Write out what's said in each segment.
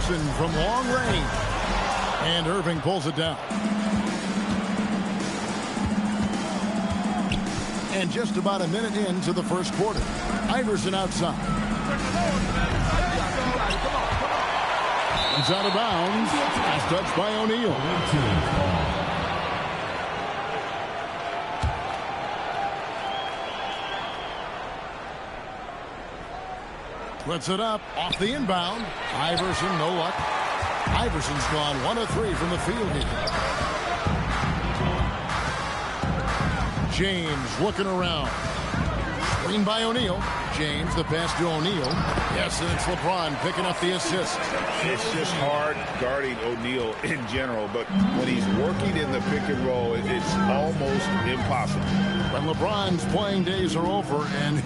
Iverson from long range. And Irving pulls it down. And just about a minute into the first quarter. Iverson outside. He's out of bounds. Last touch by O'Neal. Puts it up off the inbound. Iverson, no luck. Iverson's gone 1 of 3 from the field here. James looking around. Screen by O'Neal. James, the pass to O'Neal. Yes, and it's LeBron picking up the assist. It's just hard guarding O'Neal in general, but when he's working in the pick and roll, it's almost impossible. When LeBron's playing days are over, and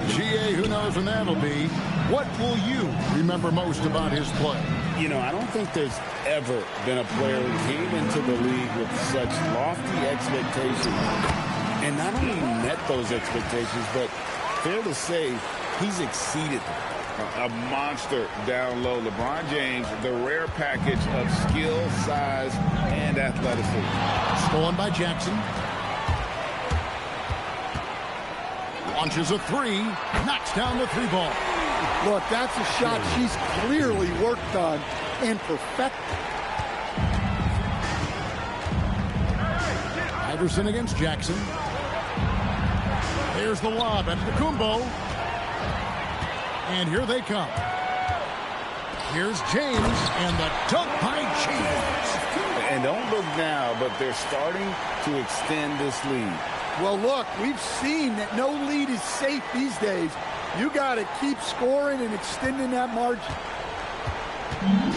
GA, who knows when that'll be, what will you remember most about his play? You know, I don't think there's ever been a player who came into the league with such lofty expectations and not only met those expectations, but fair to say, he's exceeded them. A monster down low. LeBron James, the rare package of skill, size, and athleticism. Stolen by Jackson. Launches a 3. Knocks down the 3 ball. Look, that's a shot she's clearly worked on and perfected. Iverson against Jackson. Here's the lob at Kumbo. And here they come. Here's James and the dunk by James. And don't look now, but they're starting to extend this lead. Well, look, we've seen that no lead is safe these days. You got to keep scoring and extending that margin.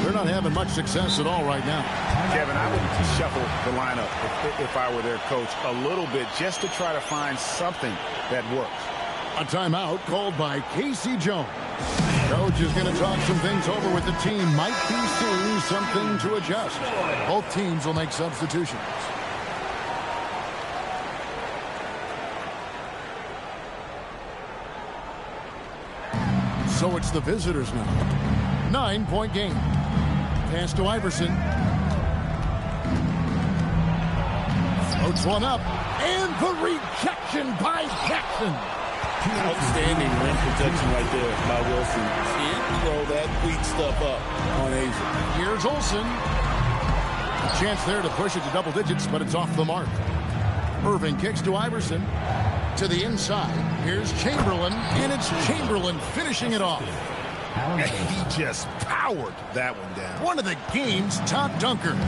They're not having much success at all right now. Kevin, I would shuffle the lineup if I were their coach a little bit just to try to find something that works. A timeout called by Casey Jones. Coach is going to talk some things over with the team. Might be seeing something to adjust. Both teams will make substitutions. So it's the visitors now. 9-point game. Pass to Iverson. Floats one up. And the rejection by Jackson. Outstanding rim protection right there by Wilson. Can't throw that weak stuff up on Asia. Here's Olsen. A chance there to push it to double digits, but it's off the mark. Irving kicks to Iverson. To the inside. Here's Chamberlain, and it's Chamberlain finishing it off. He just powered that one down. One of the game's top dunkers.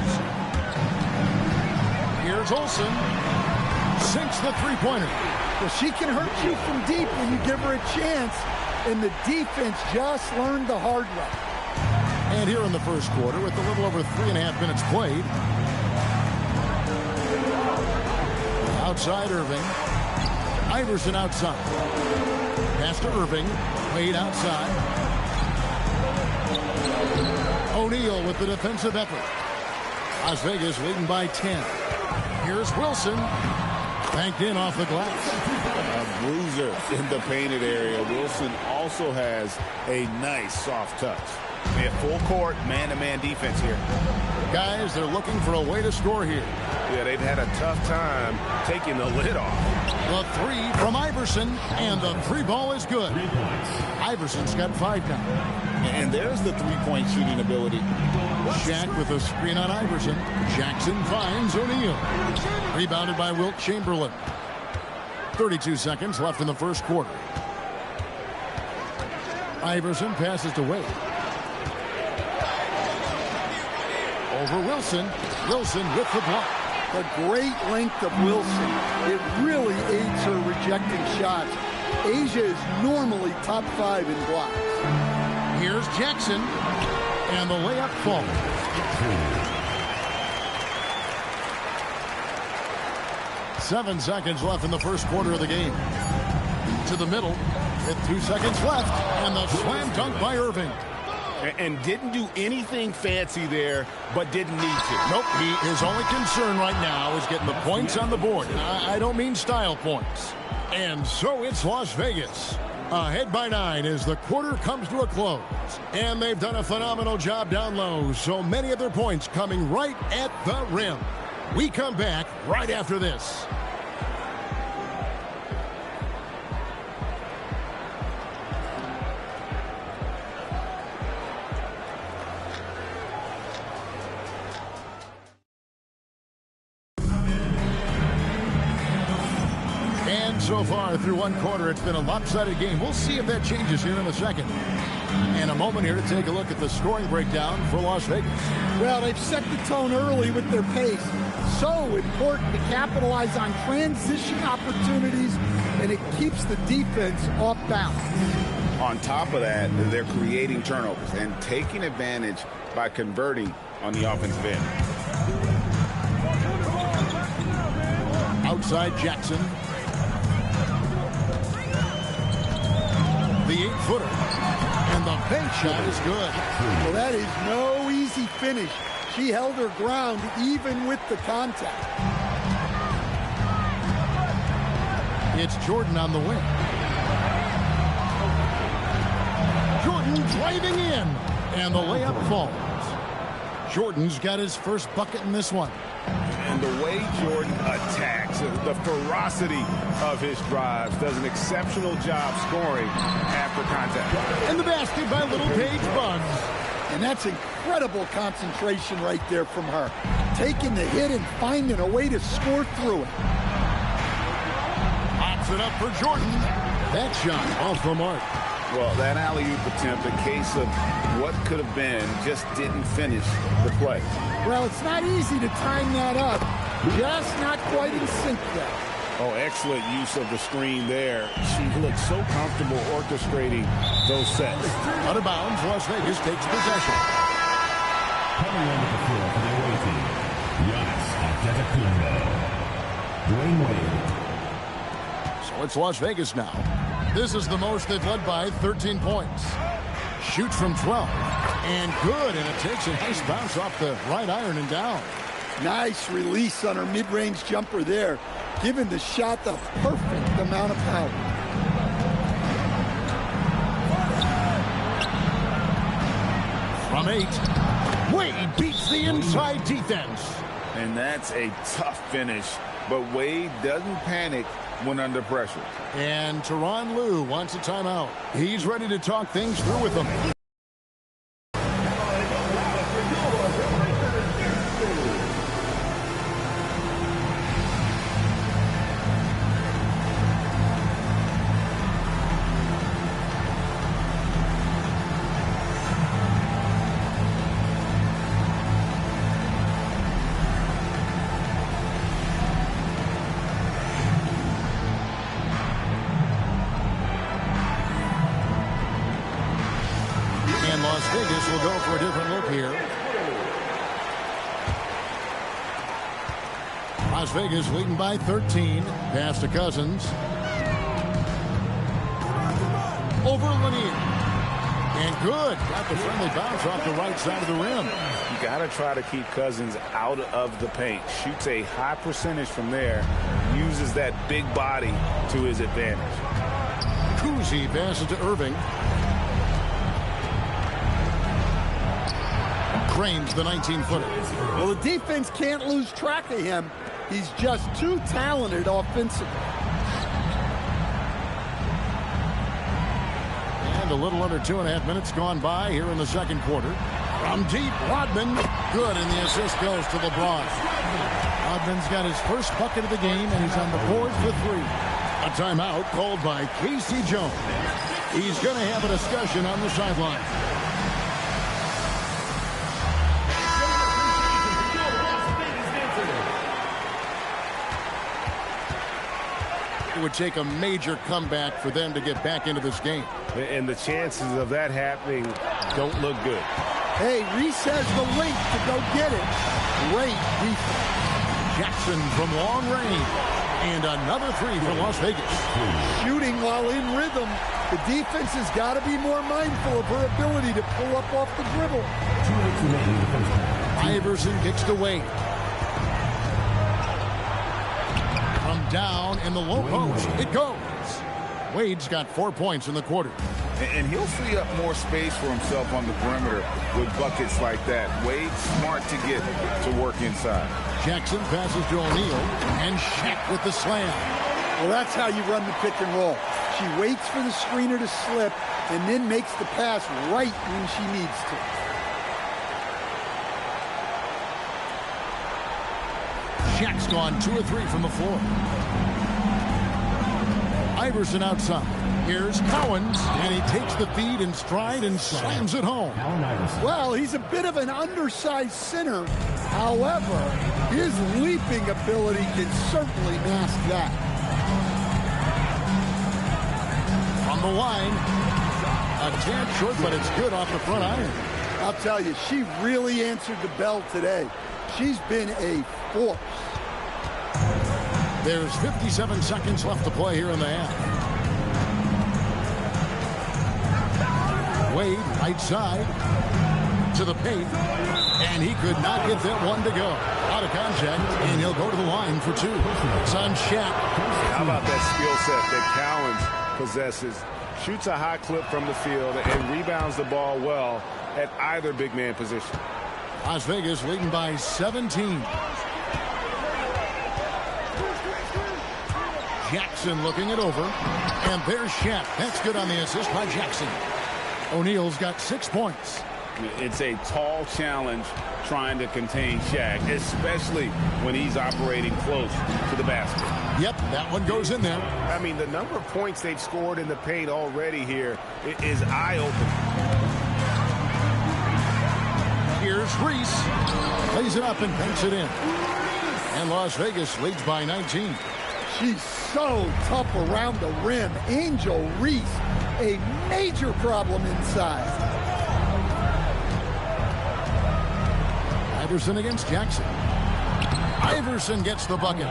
Here's Olsen. Sinks the three-pointer. Well, she can hurt you from deep when you give her a chance, and the defense just learned the hard way. And here in the first quarter, with a little over 3.5 minutes played. Outside Irving. Iverson outside. Pass to Irving. Played outside. O'Neal with the defensive effort. Las Vegas leading by 10. Here's Wilson. Banked in off the glass. A bruiser in the painted area. Wilson also has a nice soft touch. They have full court, man-to-man defense here. Guys, they're looking for a way to score here. Yeah, they've had a tough time taking the lid off. The 3 from Iverson, and the 3 ball is good. Iverson's got 5 now. And there's the three-point shooting ability. Shaq with a screen on Iverson. Jackson finds O'Neal. Rebounded by Wilt Chamberlain. 32 seconds left in the first quarter. Iverson passes to Wade. Over Wilson. Wilson with the block. The great length of Wilson. It really aids her rejecting shots. Asia is normally top 5 in blocks. Here's Jackson. And the layup falls. Seven seconds left in the first quarter of the game. To the middle with 2 seconds left. And the slam dunk by Irving. And didn't do anything fancy there, but didn't need to. Nope, his only concern right now is getting the points on the board. I don't mean style points. And so it's Las Vegas. Ahead by 9 as the quarter comes to a close. And they've done a phenomenal job down low. So many of their points coming right at the rim. We come back right after this. So far through one quarter, it's been a lopsided game. We'll see if that changes here in a second. And a moment here to take a look at the scoring breakdown for Las Vegas. Well, they've set the tone early with their pace. So important to capitalize on transition opportunities, and it keeps the defense off balance. On top of that, they're creating turnovers and taking advantage by converting on the offensive end. Outside Jackson. The 8-footer. And the bank shot is good. Well, that is no easy finish. She held her ground even with the contact. It's Jordan on the wing. Jordan driving in. And the layup falls. Jordan's got his first bucket in this one. And the way Jordan attacks, the ferocity of his drives, does an exceptional job scoring after contact. And the basket by Little Paige Buns. And that's incredible concentration right there from her. Taking the hit and finding a way to score through it. Pops it up for Jordan. That shot off the mark. Well, that alley-oop attempt, a case of what could have been, just didn't finish the play. Well, it's not easy to time that up. Just not quite in sync there. Oh, excellent use of the screen there. She looked so comfortable orchestrating those sets. Out of bounds, Las Vegas takes possession. Coming onto the floor for the away team, Giannis Antetokounmpo. Dwayne Wade. So it's Las Vegas now. This is the most they've led by 13 points. Shoots from 12. And good, and it takes a nice bounce off the right iron and down. Nice release on her mid-range jumper there, giving the shot the perfect amount of power. From 8, Wade beats the inside defense. And that's a tough finish, but Wade doesn't panic when under pressure. And Tyronn Lue wants a timeout. He's ready to talk things through with them. Las Vegas will go for a different look here. Las Vegas leading by 13. Pass to Cousins. Over Lanier. And good. Got the friendly bounce off the right side of the rim. You got to try to keep Cousins out of the paint. Shoots a high percentage from there. Uses that big body to his advantage. Kuzi passes to Irving. Cranes the 19-footer. Well, the defense can't lose track of him. He's just too talented offensively. And a little under 2.5 minutes gone by here in the second quarter. From deep, Rodman. Good, and the assist goes to LeBron. Rodman's got his first bucket of the game, and he's on the board for 3. A timeout called by Casey Jones. He's going to have a discussion on the sideline. It would take a major comeback for them to get back into this game. And the chances of that happening don't look good. Hey, Reese has the length to go get it. Great defense. Jackson from long range. And another 3 for Las Vegas. Shooting while in rhythm. The defense has got to be more mindful of her ability to pull up off the dribble. Iverson kicks to Wade. From down in the low post, it goes. Wade's got 4 points in the quarter. And he'll free up more space for himself on the perimeter with buckets like that. Wade's smart to get to work inside. Jackson passes to O'Neal, and Shaq with the slam. Well, that's how you run the pick and roll. She waits for the screener to slip and then makes the pass right when she needs to. Shaq's gone 2 of 3 from the floor. Iverson outside. Here's Cowens, and he takes the feed in stride and slams it home. Well, he's a bit of an undersized center. However, his leaping ability can certainly mask that. From the line, a tad short, but it's good off the front iron. I'll tell you, she really answered the bell today. She's been a force. There's 57 seconds left to play here in the half. Wade, right side, to the paint, and he could not get that one to go. Out of contact, and he'll go to the line for 2. It's on Shaq. How about that skill set that Cowens possesses? Shoots a high clip from the field and rebounds the ball well at either big man position. Las Vegas leading by 17. Jackson looking it over, and there's Shaq. That's good on the assist by Jackson. O'Neal's got 6 points. It's a tall challenge trying to contain Shaq, especially when he's operating close to the basket. Yep, that one goes in there. I mean, the number of points they've scored in the paint already here is eye-opening. Here's Reese. Plays it up and banks it in. And Las Vegas leads by 19. She's so tough around the rim. Angel Reese, a major problem inside. Iverson against Jackson. Iverson gets the bucket.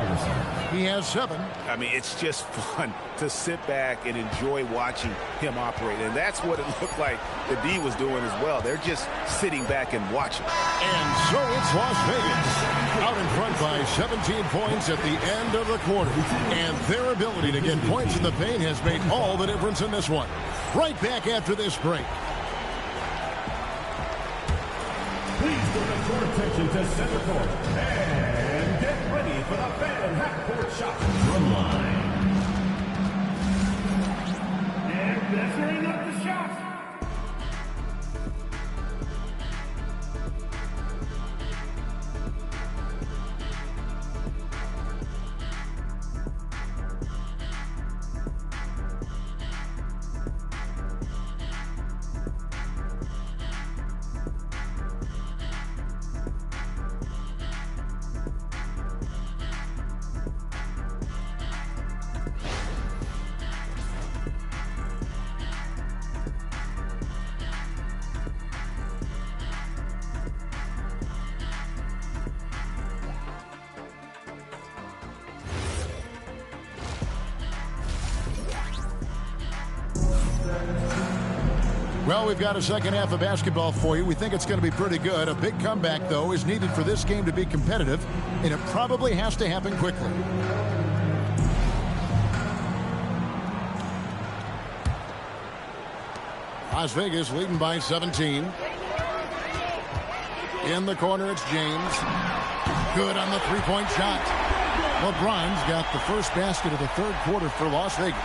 He has 7. I mean, it's just fun to sit back and enjoy watching him operate. And that's what it looked like the D was doing as well. They're just sitting back and watching. And so it's Las Vegas out in front by 17 points at the end of the quarter. And their ability to get points in the paint has made all the difference in this one. Right back after this break. Please bring your attention to center court and get ready for the fan half-court shot from line. And measuring up the shot. Well, we've got a second half of basketball for you. We think it's going to be pretty good. A big comeback, though, is needed for this game to be competitive, and it probably has to happen quickly. Las Vegas leading by 17. In the corner, it's James. Good on the three-point shot. LeBron's got the first basket of the third quarter for Las Vegas.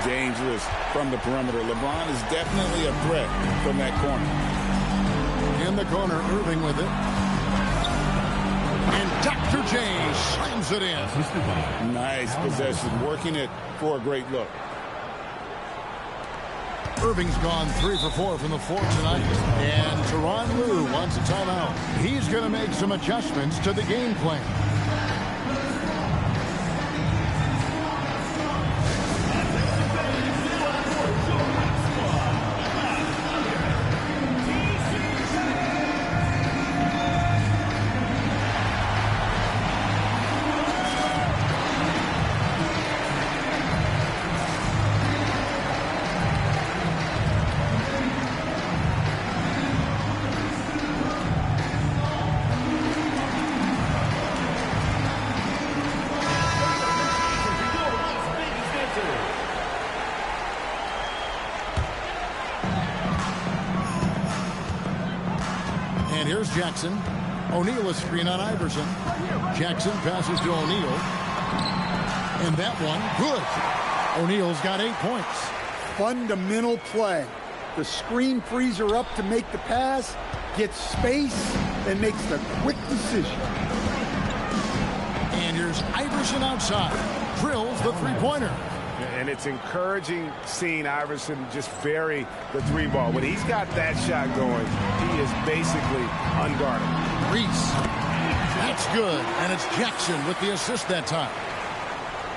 Dangerous from the perimeter. LeBron is definitely a threat from that corner. In the corner, Irving with it. And Dr. J slams it in. Nice possession, working it for a great look. Irving's gone 3 for 4 from the floor tonight. And Tyronn Lue wants a timeout. He's going to make some adjustments to the game plan. Here's Jackson. O'Neal a screen on Iverson. Jackson passes to O'Neal. And that one, good. O'Neal's got 8 points. Fundamental play. The screen frees her up to make the pass, gets space, and makes the quick decision. And here's Iverson outside. Drills the three-pointer. And it's encouraging seeing Iverson just vary the three ball. When he's got that shot going, he is basically unguarded. Reese. That's good. And it's Jackson with the assist that time.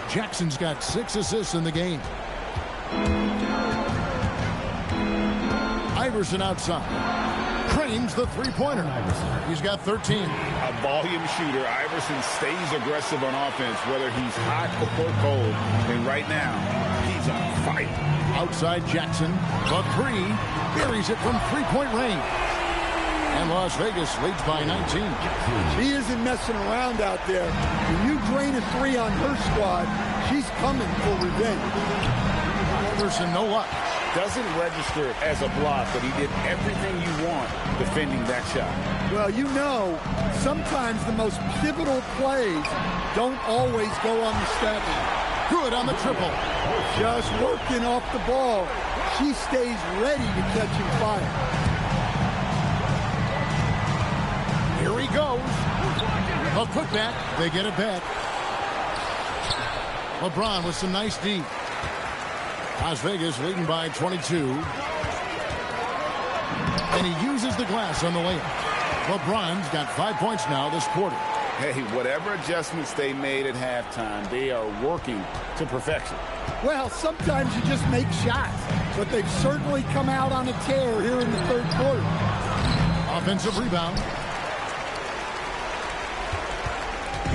Jackson's got 6 assists in the game. Iverson outside. Cranes the three-pointer. He's got 13. A volume shooter. Iverson stays aggressive on offense, whether he's hot or cold. And right now, he's on fire. Outside Jackson. The three. Buries it from three-point range. And Las Vegas leads by 19. She isn't messing around out there. When you drain a three on her squad, she's coming for revenge. Iverson, no luck. Doesn't register as a block, but he did everything you want defending that shot. Well, you know, sometimes the most pivotal plays don't always go on the stat line. Good on the triple. Just working off the ball. She stays ready to catch and fire. Here he goes. A putback. They get it back. LeBron with some nice D. Las Vegas leading by 22. And he uses the glass on the layup. LeBron's got 5 points now this quarter. Hey, whatever adjustments they made at halftime, they are working to perfection. Well, sometimes you just make shots, but they've certainly come out on a tear here in the third quarter. Offensive rebound.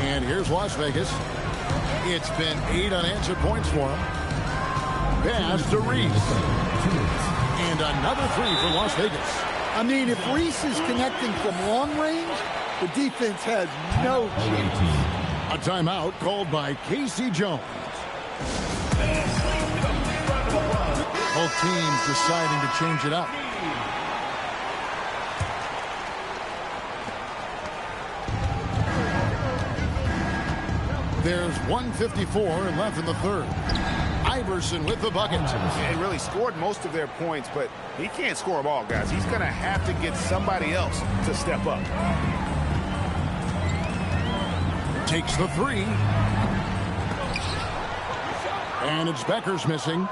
And here's Las Vegas. It's been 8 unanswered points for him. Pass to Reese. And another three for Las Vegas. I mean, if Reese is connecting from long range, the defense has no chance. A timeout called by Casey Jones. Both teams deciding to change it up. There's 1:54 left in the third. Iverson with the bucket. He really scored most of their points, but he can't score them all, guys. He's going to have to get somebody else to step up. Takes the three. And it's Becker's missing.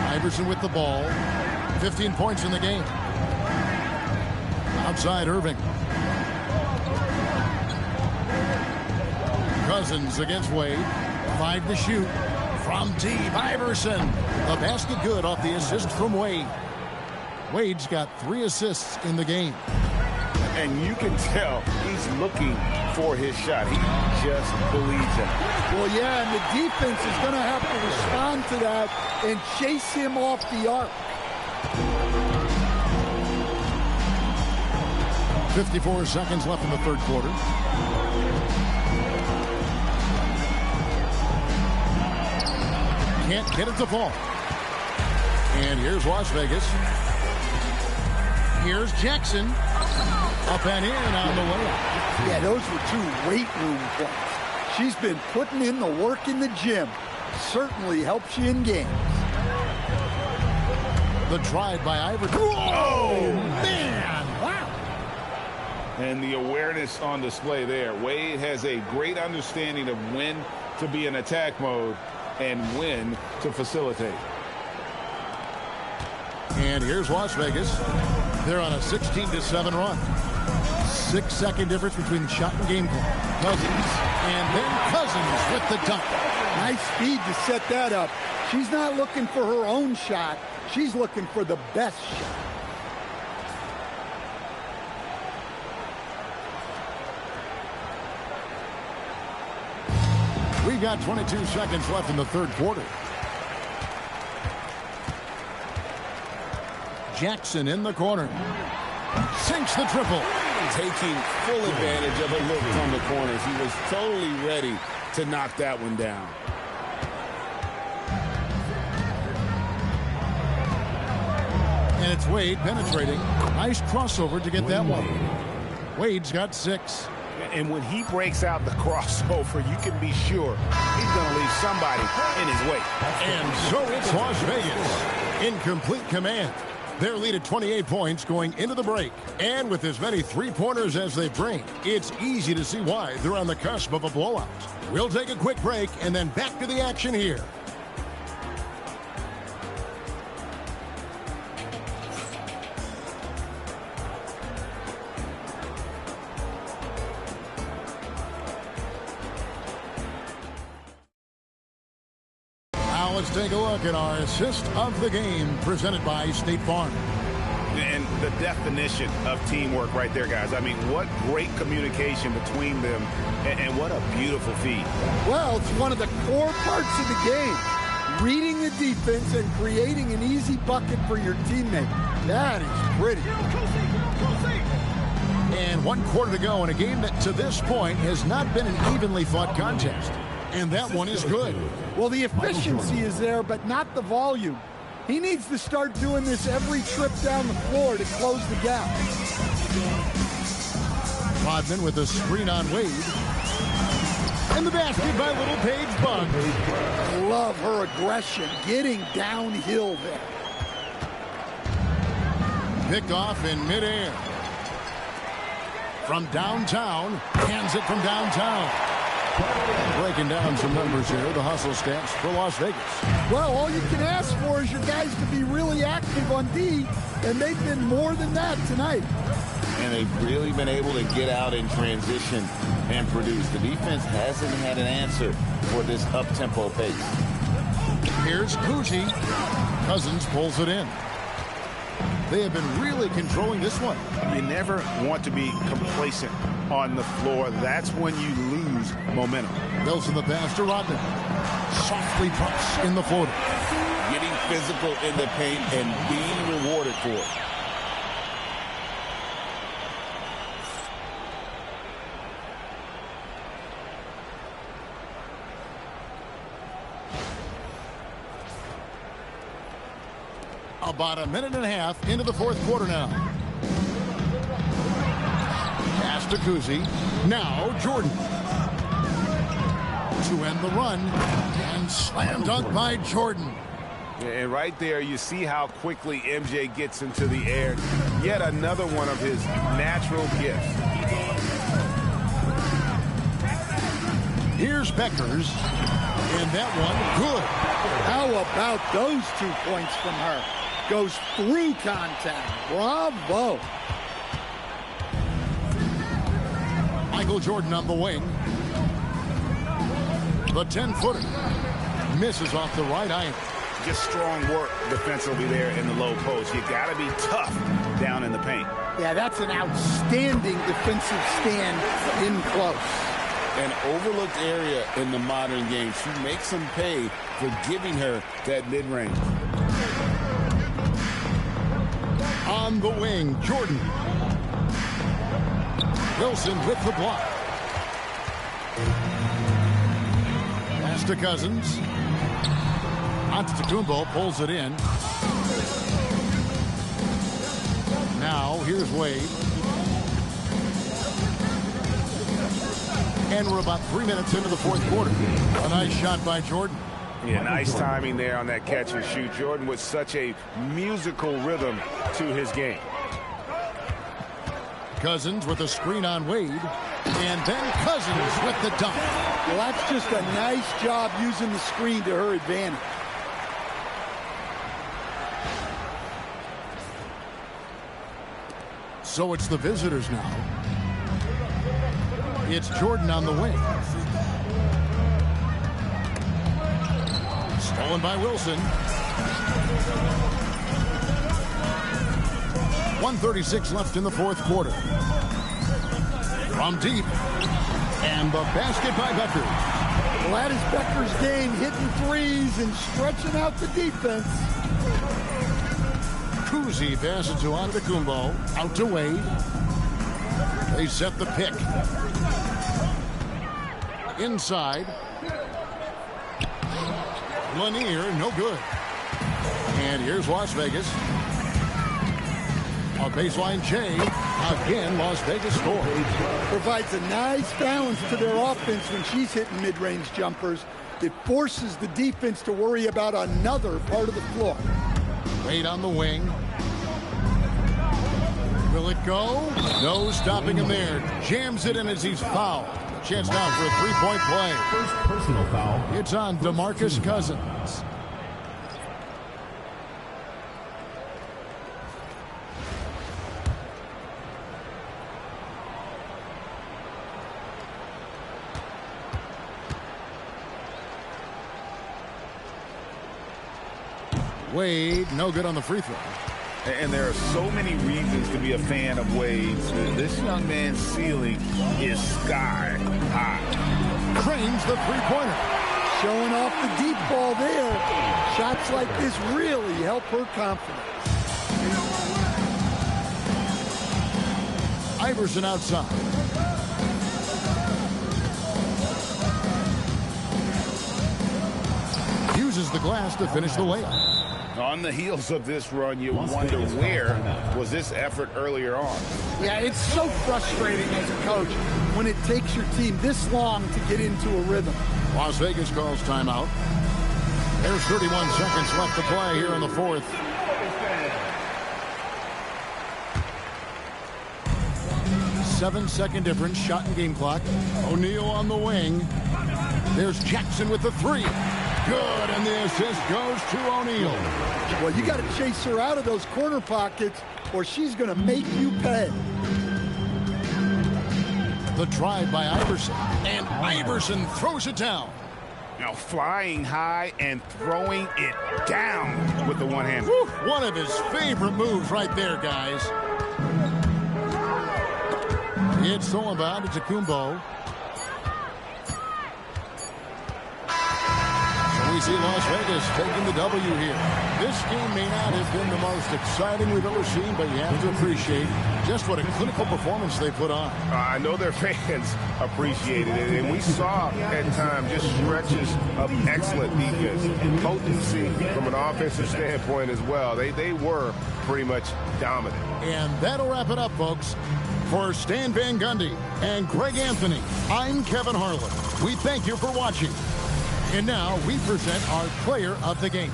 Iverson with the ball. 15 points in the game. Outside Irving. Cousins against Wade. 5 to shoot. From deep, Iverson. The basket good off the assist from Wade. Wade's got 3 assists in the game. And you can tell he's looking for his shot. He just believes it. Well, yeah, and the defense is going to have to respond to that and chase him off the arc. 54 seconds left in the third quarter. Can't get it to fall. And here's Las Vegas. Here's Jackson. Up and in on the layup. Yeah, those were 2 weight room points. She's been putting in the work in the gym. Certainly helps you in games. The drive by Iverson. Oh, man! Wow. And the awareness on display there. Wade has a great understanding of when to be in attack mode and when to facilitate. And here's Las Vegas. They're on a 16-7 run. 6-second difference between shot and game clock. Cousins. And then Cousins with the dunk. Nice speed to set that up. She's not looking for her own shot. She's looking for the best shot. We've got 22 seconds left in the third quarter. Jackson in the corner. Sinks the triple. Taking full advantage of a look from the corners. He was totally ready to knock that one down. And it's Wade penetrating. Nice crossover to get that one. Wade's got 6. And when he breaks out the crossover, you can be sure he's going to leave somebody in his way. And so it's Las Vegas in complete command. Their lead at 28 points going into the break. And with as many three-pointers as they bring, it's easy to see why they're on the cusp of a blowout. We'll take a quick break and then back to the action here. Let's take a look at our assist of the game presented by State Farm. And the definition of teamwork right there, guys. I mean, what great communication between them, and what a beautiful feed. Well, it's one of the core parts of the game. Reading the defense and creating an easy bucket for your teammate. That is pretty. And 1 quarter to go in a game that to this point has not been an evenly fought contest. And that one is good. Well, the efficiency is there, but not the volume. He needs to start doing this every trip down the floor to close the gap. Rodman with a screen on Wade. And the basket by Little Paige Bug. I love her aggression, getting downhill there. Picked off in midair. From downtown, hands it from downtown. Breaking down some numbers here, the hustle stats for Las Vegas. Well, all you can ask for is your guys to be really active on D, and they've been more than that tonight. And they've really been able to get out in transition and produce. The defense hasn't had an answer for this up-tempo pace. Here's Cousy. Cousins pulls it in. They have been really controlling this one. You never want to be complacent on the floor. That's when you lose momentum. Wilson the pass to Rodman. Softly drops in the floater. Getting physical in the paint and being rewarded for it. About a minute and a half into the 4th quarter now. Pass to Cousy. Now Jordan. To end the run. And slam dunk by Jordan. And right there, you see how quickly MJ gets into the air. Yet another one of his natural gifts. Here's Beckers. And that one, good. How about those 2 points from her? Goes through contact. Bravo. Michael Jordan on the wing. The 10-footer. Misses off the right iron. Just strong work defensively there in the low post. You got to be tough down in the paint. Yeah, that's an outstanding defensive stand in close. An overlooked area in the modern game. She makes them pay for giving her that mid-range. On the wing, Jordan. Wilson with the block. Pass to Cousins. Antetokounmpo pulls it in. Now, here's Wade. And we're about 3 minutes into the 4th quarter. A nice shot by Jordan. Yeah, nice timing there on that catch and shoot. Jordan with such a musical rhythm to his game. Cousins with a screen on Wade. And then Cousins with the dunk. Well, that's just a nice job using the screen to her advantage. So it's the visitors now. It's Jordan on the wing. Stolen by Wilson. 1:36 left in the 4th quarter. From deep. And the basket by Becker. Well, that is Becker's game, hitting threes and stretching out the defense. Cousy passes to Antetokounmpo. Out to Wade. They set the pick. Inside. Lanier, no good. And here's Las Vegas. A baseline J. Again, Las Vegas scores. Provides a nice balance to their offense when she's hitting mid-range jumpers. It forces the defense to worry about another part of the floor. Wade on the wing. Will it go? No stopping him there. Jams it in as he's fouled. Chance now for a three-point play. First personal foul. It's on DeMarcus Cousins. Wade, no good on the free throw. And there are so many reasons to be a fan of Wade's. This young man's ceiling is sky high. Cranes the three-pointer. Showing off the deep ball there. Shots like this really help her confidence. Iverson outside. Uses the glass to finish the layup. On the heels of this run, you wonder where was this effort earlier on. Yeah, it's so frustrating as a coach when it takes your team this long to get into a rhythm. Las Vegas calls timeout. There's 31 seconds left to play here in the fourth. Seven-second difference, shot and game clock. O'Neal on the wing. There's Jackson with the three. Good, and the assist goes to O'Neal. Well, you got to chase her out of those corner pockets or she's going to make you pay. The drive by Iverson, and Iverson throws it down. Now flying high and throwing it down with the one hand. One of his favorite moves right there, guys. It's stolen by Kumbo. We see Las Vegas taking the W here. This game may not have been the most exciting we've ever seen, but you have to appreciate just what a clinical performance they put on. I know their fans appreciated it, and we saw at times just stretches of excellent defense, potency from an offensive standpoint as well. They were pretty much dominant. And that'll wrap it up, folks. For Stan Van Gundy and Greg Anthony, I'm Kevin Harlan. We thank you for watching. And now we present our player of the game.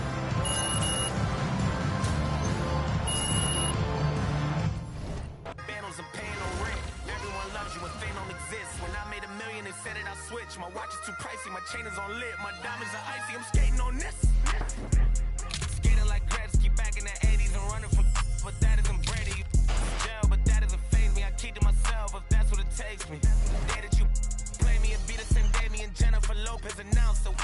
Everyone loves you when fame don't exist. When I made $1 million, they said it, I switch. My watch is too pricey, my chain is on lit. My diamonds are icy, I'm skating on this. Skating like Gretzky back in the 80s and running from but that isn't Brady. Jail, but that doesn't faze me. I keep to myself if that's what it takes me. The day that you play me and beat us and Damian Jennifer Lopez announced so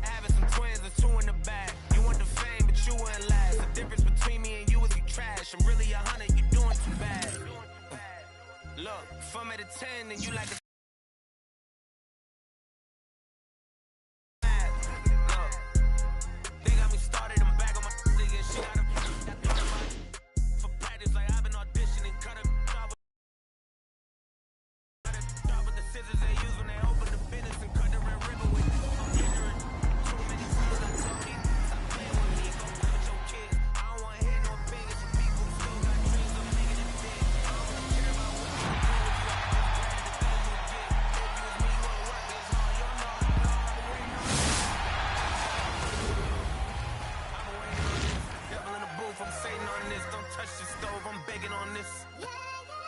having some twins, there's two in the bag. You want the fame, but you wouldn't last. The difference between me and you is you trash. I'm really 100, you doing too bad. Look, if I'm at a 10 and you like a they got me started, I'm back on my and she got a for practice like I've been auditioning, cut a job with the scissors they use when they open the business and cut the red ribbon with too many times I tell me stop playing with me, go play with your kids. I don't want to hear no opinions from people who still got dreams of making it big. I don't really care about what you do with you. I'm Satan on this, don't touch the stove, I'm begging on this.